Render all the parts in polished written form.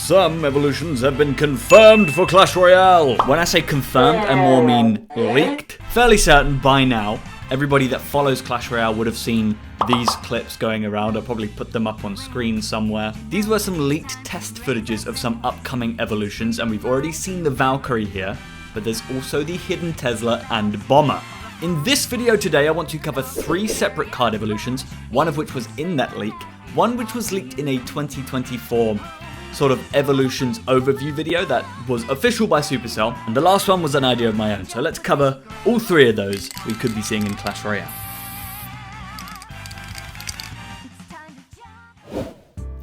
Some evolutions have been confirmed for Clash Royale. When I say confirmed, I more mean leaked. Fairly certain by now, everybody that follows Clash Royale would have seen these clips going around. I'll probably put them up on screen somewhere. These were some leaked test footages of some upcoming evolutions, and we've already seen the Valkyrie here, but there's also the hidden Tesla and Bomber. In this video today, I want to cover 3 separate card evolutions, one of which was in that leak, one which was leaked in a 2024 sort of evolutions overview video that was official by Supercell, and the last one was an idea of my own. So let's cover all 3 of those we could be seeing in Clash Royale.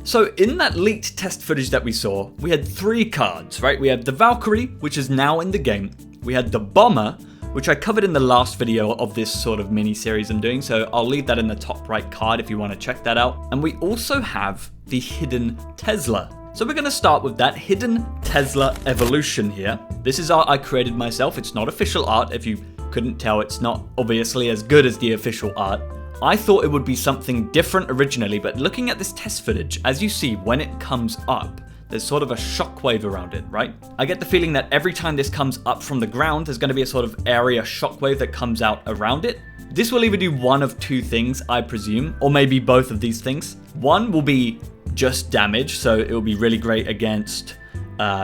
So in that leaked test footage that we saw, we had 3 cards, right? We had the Valkyrie, which is now in the game. We had the Bomber, which I covered in the last video of this sort of mini-series I'm doing, so I'll leave that in the top right card if you want to check that out. And we also have the hidden Tesla. So we're going to start with that hidden Tesla evolution here. This is art I created myself. It's not official art. If you couldn't tell, it's not obviously as good as the official art. I thought it would be something different originally, but looking at this test footage, as you see, when it comes up, there's sort of a shockwave around it, right? I get the feeling that every time this comes up from the ground, there's going to be a sort of area shockwave that comes out around it. This will either do one of 2 things, I presume, or maybe both of these things. One will be just damage, so it will be really great against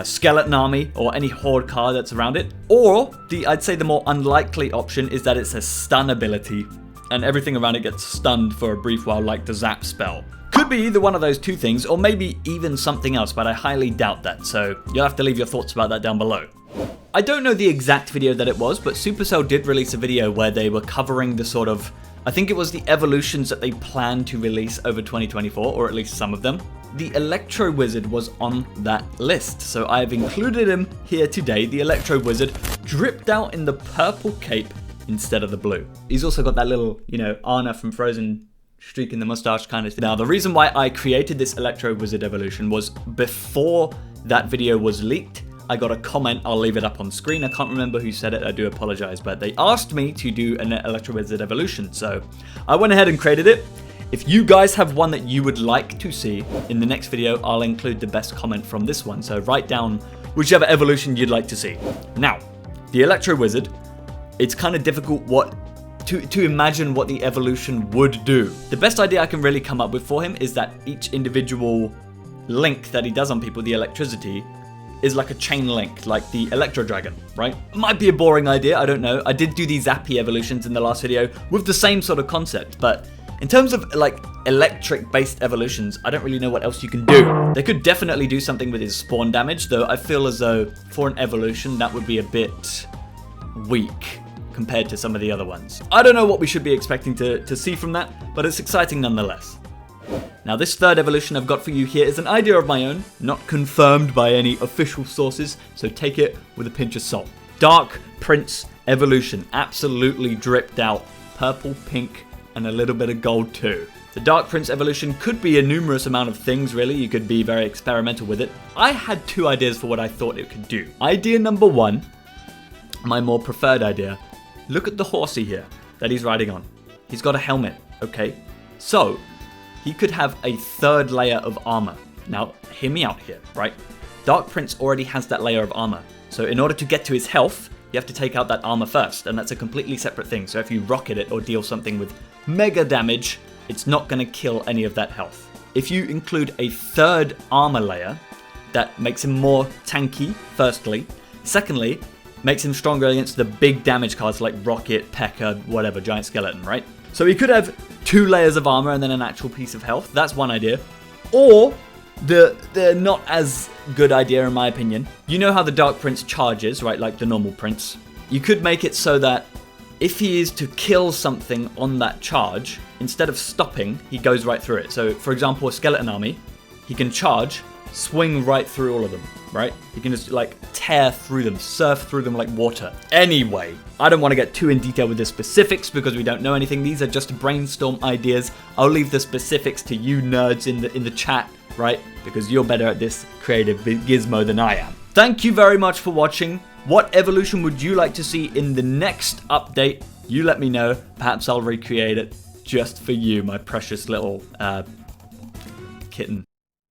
Skeleton Army or any Horde card that's around it. Or, I'd say the more unlikely option is that it's a stun ability, and everything around it gets stunned for a brief while, like the Zap spell. Could be either one of those 2 things, or maybe even something else, but I highly doubt that, so you'll have to leave your thoughts about that down below. I don't know the exact video that it was, but Supercell did release a video where they were covering the sort of, I think it was the evolutions that they planned to release over 2024, or at least some of them. The Electro Wizard was on that list, so I have included him here today. The Electro Wizard dripped out in the purple cape instead of the blue. He's also got that little, Anna from Frozen streak in the mustache kind of thing. Now, the reason why I created this Electro Wizard evolution was before that video was leaked. I got a comment, I'll leave it up on screen. I can't remember who said it, I do apologize, but they asked me to do an Electro Wizard evolution, so I went ahead and created it. If you guys have one that you would like to see in the next video, I'll include the best comment from this one, so write down whichever evolution you'd like to see. Now, the Electro Wizard, it's kind of difficult to imagine what the evolution would do. The best idea I can really come up with for him is that each individual link that he does on people, the electricity, is like a chain link, like the Electro Dragon, right? Might be a boring idea, I don't know. I did do these Zappy evolutions in the last video with the same sort of concept, but in terms of like electric-based evolutions, I don't really know what else you can do. They could definitely do something with his spawn damage, though I feel as though for an evolution that would be a bit weak compared to some of the other ones. I don't know what we should be expecting to see from that, but it's exciting nonetheless. Now, this 3rd evolution I've got for you here is an idea of my own, not confirmed by any official sources, so take it with a pinch of salt. Dark Prince evolution, absolutely dripped out, purple, pink, and a little bit of gold too. The Dark Prince evolution could be a numerous amount of things, really. You could be very experimental with it. I had 2 ideas for what I thought it could do. Idea number 1, my more preferred idea. Look at the horsey here that he's riding on. He's got a helmet, okay? So, he could have a 3rd layer of armor. Now, hear me out here, right? Dark Prince already has that layer of armor. So in order to get to his health, you have to take out that armor first, and that's a completely separate thing. So if you rocket it or deal something with mega damage, it's not going to kill any of that health. If you include a 3rd armor layer, that makes him more tanky, firstly. Secondly, makes him stronger against the big damage cards like Rocket, P.E.K.K.A, whatever, Giant Skeleton, right? So he could have 2 layers of armor and then an actual piece of health. That's one idea. Or the not as good idea in my opinion. You know how the Dark Prince charges, right? Like the normal Prince. You could make it so that if he is to kill something on that charge, instead of stopping, he goes right through it. So for example, a Skeleton Army, he can charge, swing right through all of them, right? You can just like tear through them, surf through them like water. Anyway, I don't want to get too in detail with the specifics because we don't know anything. These are just brainstorm ideas. I'll leave the specifics to you nerds in the chat, right? Because you're better at this creative gizmo than I am. Thank you very much for watching. What evolution would you like to see in the next update? You let me know. Perhaps I'll recreate it just for you, my precious little kitten.